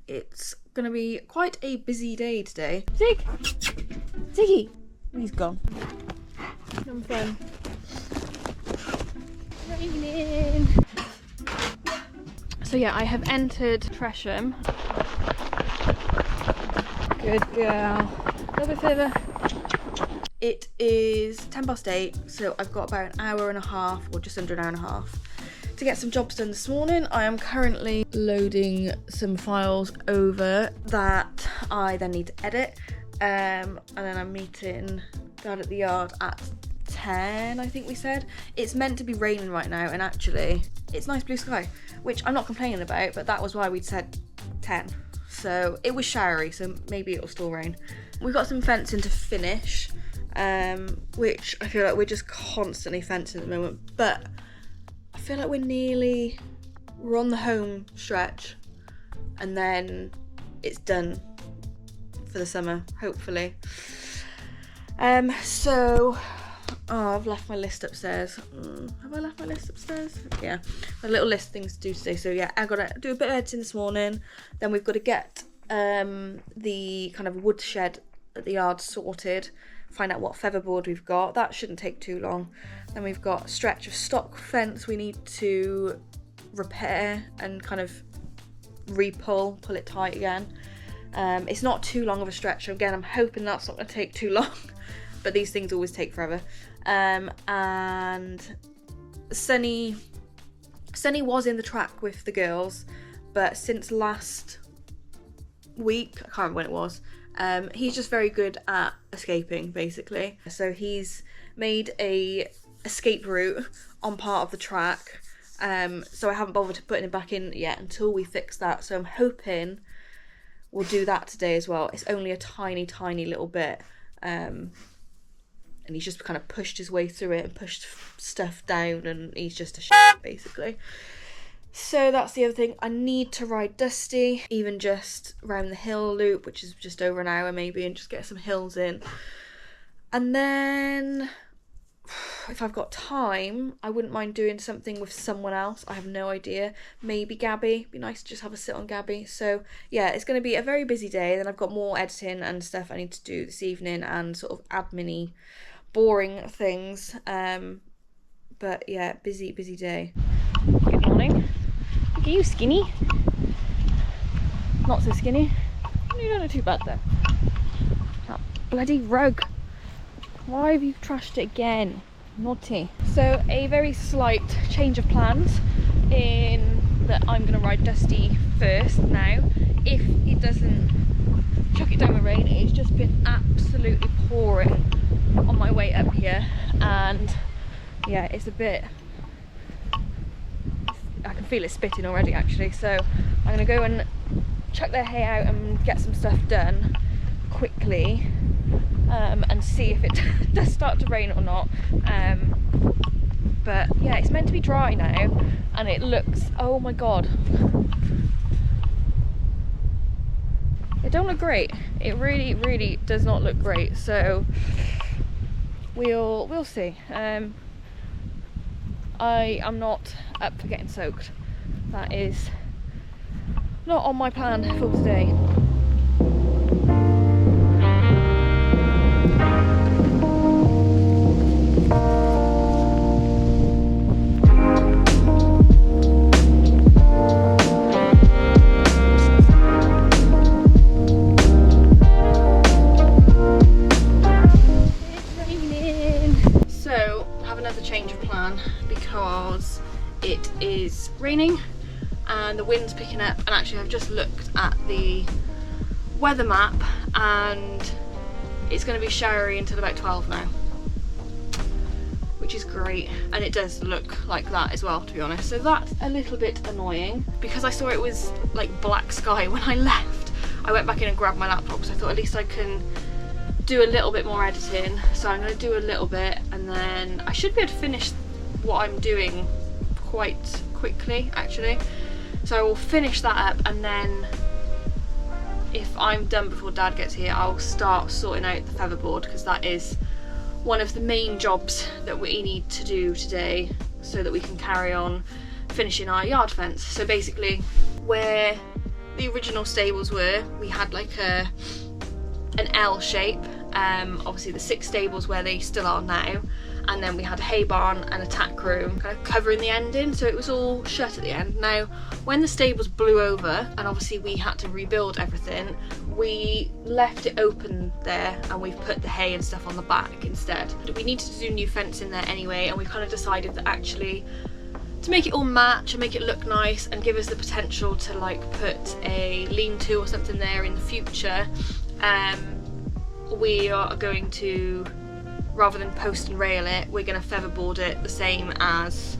it's gonna be quite a busy day today. Ziggy! He's gone. I'm fine. Raining. So yeah, I have entered Tresham. Good girl. A little bit further. It is 8:10, so I've got about an hour and a half, or just under an hour and a half, to get some jobs done this morning. I am currently loading some files over that I then need to edit, and then I'm meeting Dad at the yard at 10, I think we said. It's meant to be raining right now, and actually it's nice blue sky, which I'm not complaining about, but that was why we'd said 10. So it was showery, so maybe it'll still rain. We've got some fencing to finish, which I feel like we're just constantly fencing at the moment, but I feel like we're on the home stretch, and then it's done for the summer, hopefully. I've left my list upstairs. Have I left my list upstairs? Yeah, a little list of things to do today. So yeah, I gotta do a bit of editing this morning. Then we've got to get the kind of wood shed at the yard sorted. Find out what featherboard we've got. That shouldn't take too long. Then we've got a stretch of stock fence we need to repair and kind of pull it tight again. It's not too long of a stretch. Again, I'm hoping that's not going to take too long. But these things always take forever. And Sunny was in the track with the girls, but since last week, I can't remember when it was, he's just very good at escaping, basically. So he's made a escape route on part of the track. So I haven't bothered to put him back in yet until we fix that. So I'm hoping we'll do that today as well. It's only a tiny, tiny little bit. And he's just kind of pushed his way through it and pushed stuff down, and he's just a shit, basically. So that's the other thing. I need to ride Dusty, even just round the hill loop, which is just over an hour maybe, and just get some hills in. And then, if I've got time, I wouldn't mind doing something with someone else. I have no idea. Maybe Gabby. Be nice to just have a sit on Gabby. So yeah, it's going to be a very busy day. Then I've got more editing and stuff I need to do this evening, and sort of admin-y, boring things. But yeah, busy day. Good morning. Look at you, skinny. Not so skinny. You don't look too bad though. That bloody rug. Why have you trashed it again? Naughty. So a very slight change of plans in that I'm going to ride Dusty first now. If he doesn't chuck it down with rain, it's just been absolutely pouring on my way up here, and yeah, it's a bit, I can feel it spitting already actually. So I'm going to go and chuck their hay out and get some stuff done quickly, and see if it does start to rain or not. But yeah, it's meant to be dry now, and it looks, oh my god, it don't look great. It really does not look great. So we'll see. I am not up for getting soaked. That is not on my plan for today. Because it is raining and the wind's picking up, and actually I've just looked at the weather map and it's going to be showery until about 12 now, which is great, and it does look like that as well, to be honest. So that's a little bit annoying because I saw it was like black sky when I left. I went back in and grabbed my laptop because I thought at least I can do a little bit more editing. So I'm going to do a little bit, and then I should be able to finish what I'm doing quite quickly actually. So I will finish that up, and then if I'm done before Dad gets here, I'll start sorting out the featherboard, because that is one of the main jobs that we need to do today so that we can carry on finishing our yard fence. So basically we're the original stables were, we had like an L shape. Obviously the 6 stables where they still are now, and then we had a hay barn and a tack room kind of covering the end in, so it was all shut at the end. Now when the stables blew over and obviously we had to rebuild everything, we left it open there and we've put the hay and stuff on the back instead. We needed to do new fencing there anyway, and we kind of decided that actually to make it all match and make it look nice and give us the potential to like put a lean-to or something there in the future, we are going to, rather than post and rail it, we're going to featherboard it the same as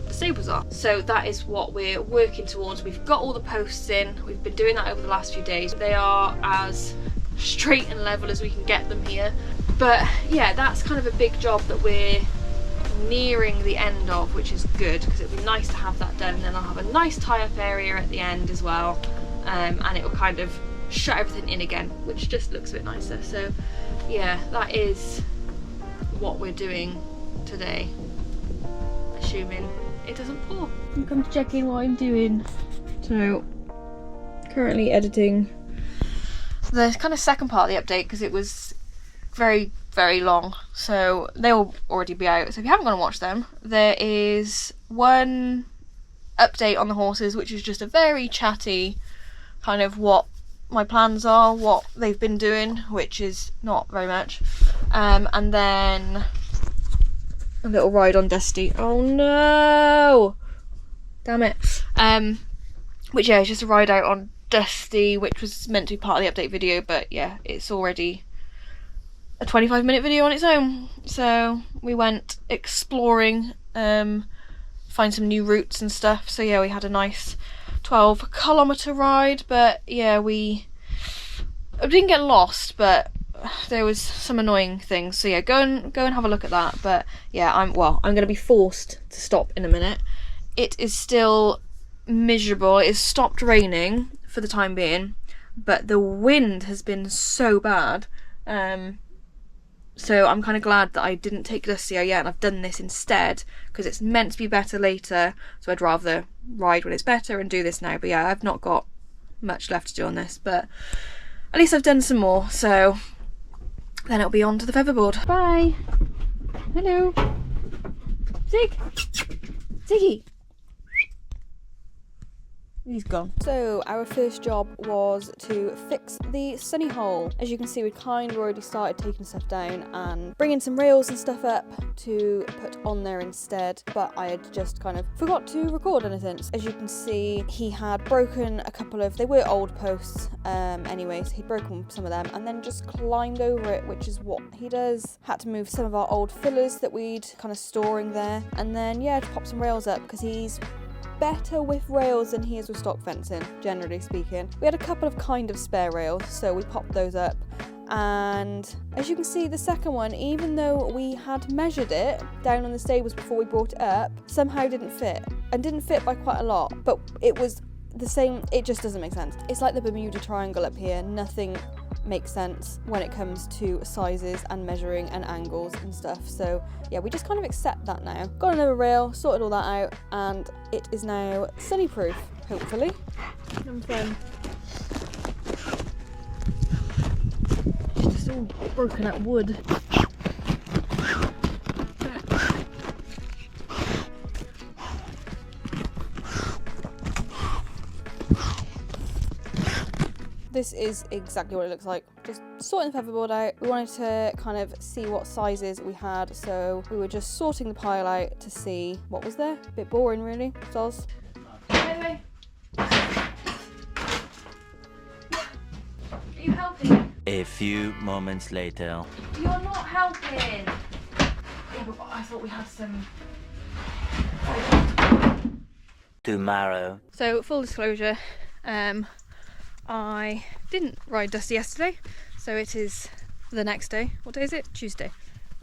the stables are. So that is what we're working towards. We've got all the posts in, we've been doing that over the last few days. They are as straight and level as we can get them here. But yeah, that's kind of a big job that we're nearing the end of, which is good because it'd be nice to have that done, and then I'll have a nice tie-up area at the end as well, and it will kind of shut everything in again, which just looks a bit nicer. So yeah, that is what we're doing today, assuming it doesn't pour. I'm come to check in what I'm doing. So currently editing the kind of second part of the update because it was very long, so they'll already be out. So if you haven't gone and watched them, there is one update on the horses which is just a very chatty kind of what my plans are, what they've been doing, which is not very much, and then a little ride on Dusty. Oh no, damn it. Which yeah, it's just a ride out on Dusty, which was meant to be part of the update video, but yeah, it's already a 25-minute video on its own. So we went exploring, find some new routes and stuff. So yeah, we had a nice 12-kilometre ride, but yeah, we didn't get lost, but there was some annoying things. So yeah, go and have a look at that. But yeah, I'm going to be forced to stop in a minute. It is still miserable. It has stopped raining for the time being, but the wind has been so bad. So I'm kind of glad that I didn't take Dusty out yet and I've done this instead, because it's meant to be better later, so I'd rather ride when it's better and do this now. But yeah, I've not got much left to do on this, but at least I've done some more, so then it'll be on to the featherboard. Bye! Hello! Zig! Ziggy! He's gone. So our first job was to fix the sunny hole. As you can see, we kind of already started taking stuff down and bringing some rails and stuff up to put on there instead, but I had just kind of forgot to record anything. As you can see, he had broken a couple of, they were old posts anyways, he'd broken some of them and then just climbed over it, which is what he does. Had to move some of our old fillers that we'd kind of storing there, and then yeah, to pop some rails up, because he's better with rails than he is with stock fencing, generally speaking. We had a couple of kind of spare rails, so we popped those up, and as you can see, the second one, even though we had measured it down on the stables before we brought it up, somehow didn't fit, and didn't fit by quite a lot, but it was the same. It just doesn't make sense. It's like the Bermuda Triangle up here. Nothing makes sense when it comes to sizes and measuring and angles and stuff. So yeah, we just kind of accept that now. Got another rail, sorted all that out, and it is now sunny proof, hopefully. And then it's just all broken up wood. This is exactly what it looks like. Just sorting the featherboard out. We wanted to kind of see what sizes we had, so we were just sorting the pile out to see what was there. A bit boring, really. Soz. Anyway. Are you helping? A few moments later. You're not helping. Oh, I thought we had some. Tomorrow. So, full disclosure, I didn't ride Dusty yesterday, so it is the next day. What day is it? Tuesday.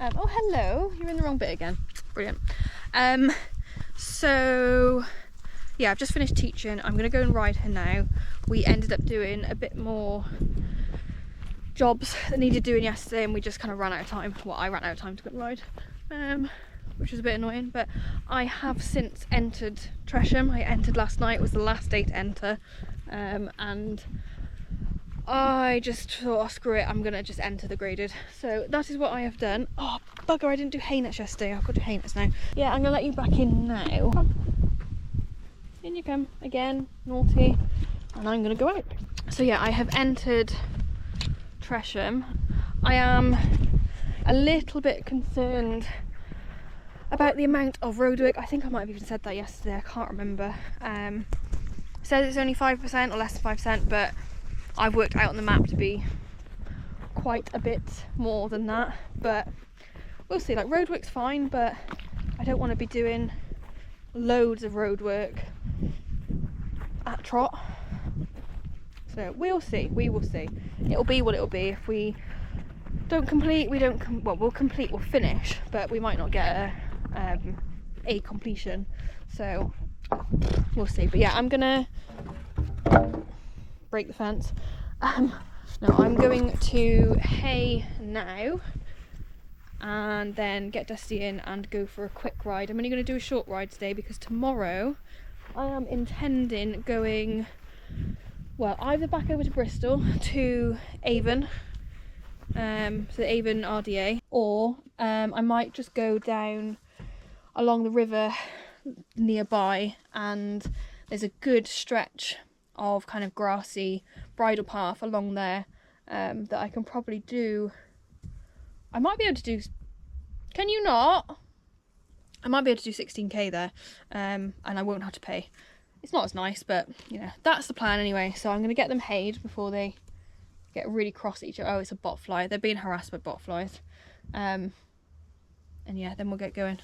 Oh, hello. You're in the wrong bit again. Brilliant. So, yeah, I've just finished teaching. I'm going to go and ride her now. We ended up doing a bit more jobs that needed doing yesterday, and we just kind of ran out of time. Well, I ran out of time to go and ride, which was a bit annoying, but I have since entered Tresham. I entered last night. It was the last day to enter. and I just thought, oh, screw it, I'm gonna just enter the graded. So that is what I have done. Oh bugger, I didn't do hay nets yesterday. I've got to do hay nets now. Yeah, I'm gonna let you back in now. In you come again, naughty, and I'm gonna go out. So yeah, I have entered Tresham. I am a little bit concerned about the amount of roadwork. I think I might have even said that yesterday, I can't remember. Says it's only 5% or less than 5%, but I've worked out on the map to be quite a bit more than that. But we'll see. Like, roadwork's fine, but I don't want to be doing loads of roadwork at Trot. So we'll see. We will see. It'll be what it'll be. If we don't complete, we don't. Well, we'll complete. We'll finish, but we might not get a completion. So we'll see. But yeah, I'm gonna break the fence. No, I'm going to hay now and then get Dusty in and go for a quick ride. I'm only going to do a short ride today because tomorrow I am intending going, well, either back over to Bristol to Avon, so the Avon RDA, or I might just go down along the river nearby, and there's a good stretch of kind of grassy bridle path along there that I can probably do. I might be able to do, can you not? I might be able to do 16k there, and I won't have to pay. It's not as nice, but you know, that's the plan anyway. So I'm going to get them hayed before they get really cross at each other. Oh, it's a botfly. They're being harassed by botflies. And yeah, then we'll get going.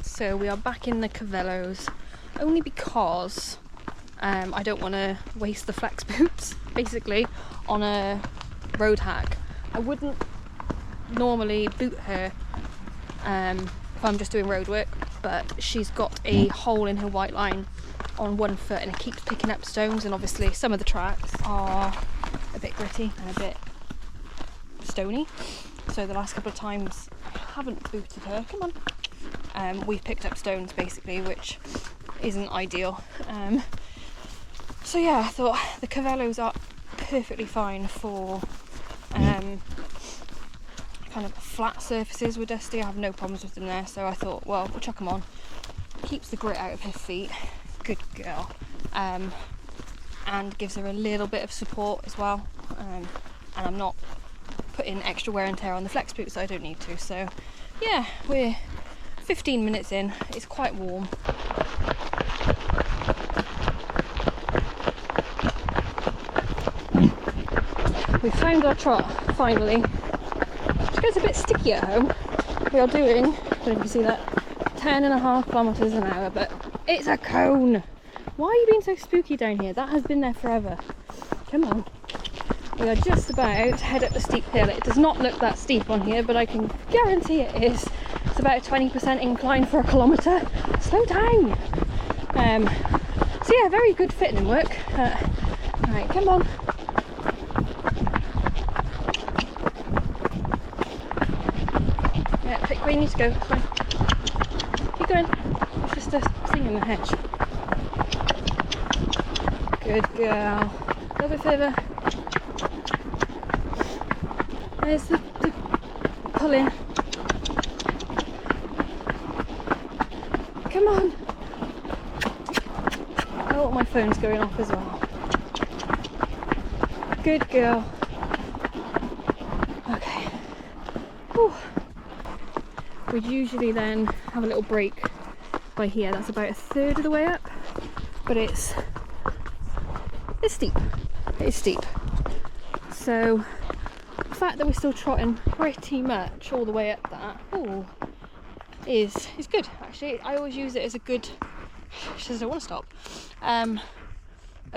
So we are back in the Cavellos, only because I don't want to waste the flex boots, basically, on a road hack. I wouldn't normally boot her if I'm just doing road work, but she's got a hole in her white line on one foot and it keeps picking up stones, and obviously some of the tracks are a bit gritty and a bit stony. So the last couple of times I haven't booted her. Come on. We've picked up stones basically, which isn't ideal. So yeah, I thought the Cavellos are perfectly fine for kind of flat surfaces with Dusty. I have no problems with them there, so I thought, well, we'll chuck them on. Keeps the grit out of her feet. Good girl. And gives her a little bit of support as well. And I'm not putting extra wear and tear on the flex boots that I don't need to. So yeah, we're 15 minutes in. It's quite warm. We found our trot, finally. She gets a bit sticky at home. We are doing, I don't know if you see that, 10.5 kilometres an hour, but it's a cone. Why are you being so spooky down here? That has been there forever. Come on. We are just about to head up the steep hill. It does not look that steep on here, but I can guarantee it is. It's about a 20% incline for a kilometre. Slow down. So yeah, very good fitting work. Right, come on. Yeah, pick where you need to go. Fine. Keep going. It's just a thing in the hedge. Good girl. A little bit further. There's the pull-in. Come on. Oh, my phone's going off as well. Good girl. Okay. Whew. We'd usually then have a little break by here. That's about a third of the way up, but it's steep. It is steep. So the fact that we're still trotting pretty much all the way up that is good, actually. I always use it as a good, she says I want to stop, a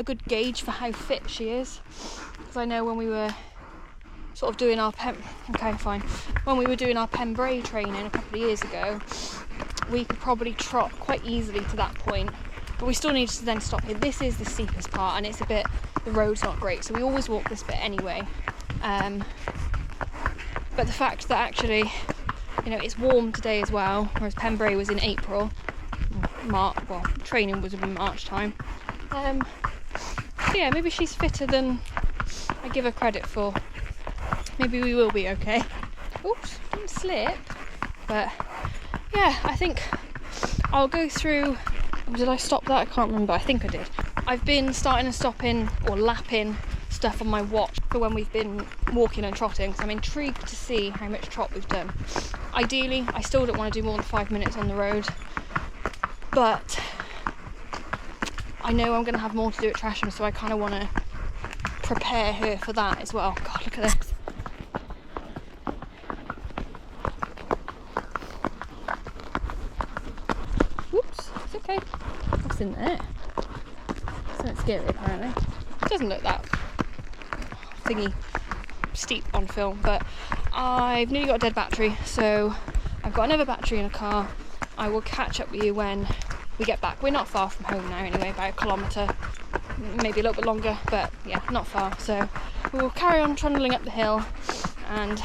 good gauge for how fit she is, because I know when we were sort of doing our when we were doing our Pembrey training a couple of years ago, we could probably trot quite easily to that point, but we still needed to then stop here. This is the steepest part and it's a bit, the road's not great, so we always walk this bit anyway. But the fact that actually you know, it's warm today as well, whereas Pembrey was in April. Well, training was in March time. So yeah, maybe she's fitter than I give her credit for. Maybe we will be okay. Oops, didn't slip. But yeah, I think I'll go through. Did I stop that? I can't remember. I think I did. I've been starting and stopping or lapping stuff on my watch for when we've been walking and trotting, so I'm intrigued to see how much trot we've done. Ideally, I still don't want to do more than 5 minutes on the road, but I know I'm going to have more to do at Tresham, so I kind of want to prepare her for that as well. God, look at this. Whoops, it's okay. What's in there? It's not scary apparently. It doesn't look that thingy steep on film, but I've nearly got a dead battery, so I've got another battery in a car. I will catch up with you when we get back. We're not far from home now anyway, about 1 kilometre, maybe a little bit longer, but yeah, not far. So we'll carry on trundling up the hill and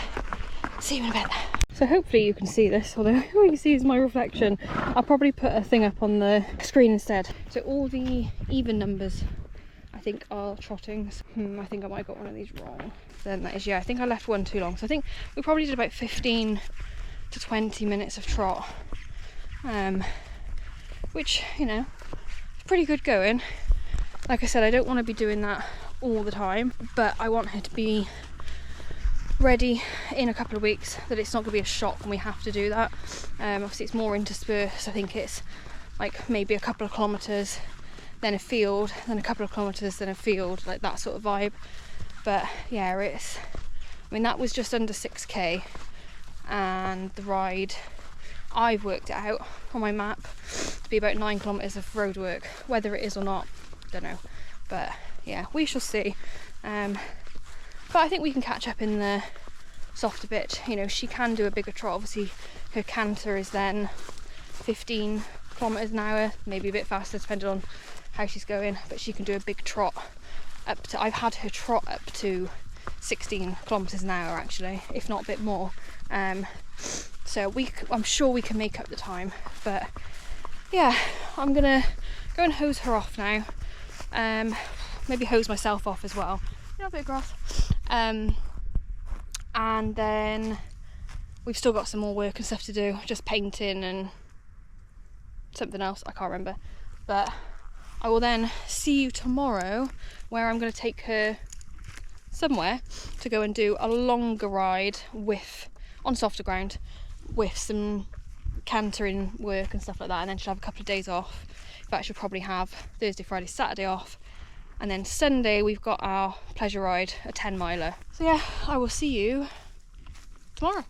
see you in a bit. So hopefully you can see this, although all you can see is my reflection. I'll probably put a thing up on the screen instead. So all the even numbers I think are trottings. I think I might have got one of these wrong. Then that is, yeah, I think I left one too long. So I think we probably did about 15 to 20 minutes of trot. Which, you know, is pretty good going. Like I said, I don't want to be doing that all the time, but I want her to be ready in a couple of weeks, that it's not going to be a shock when we have to do that. Obviously it's more interspersed. I think it's like maybe a couple of kilometres, then a field, then a couple of kilometres, then a field, like that sort of vibe. But yeah, I mean, that was just under 6k, and the ride, I've worked it out on my map to be about 9 kilometres of road work. Whether it is or not, don't know, but yeah, we shall see. But I think we can catch up in the softer bit. You know, she can do a bigger trot. Obviously her canter is then 15 kilometres an hour, maybe a bit faster depending on how she's going, but she can do a big trot up to, I've had her trot up to 16 kilometres an hour actually, if not a bit more. So I'm sure we can make up the time. But yeah, I'm gonna go and hose her off now. Maybe hose myself off as well. A bit of grass. And then we've still got some more work and stuff to do, just painting and something else, I can't remember. But I will then see you tomorrow, where I'm going to take her somewhere to go and do a longer ride on softer ground with some cantering work and stuff like that, and then she'll have a couple of days off. In fact, she'll probably have Thursday, Friday, Saturday off, and then Sunday we've got our pleasure ride, a 10 miler. So yeah, I will see you tomorrow.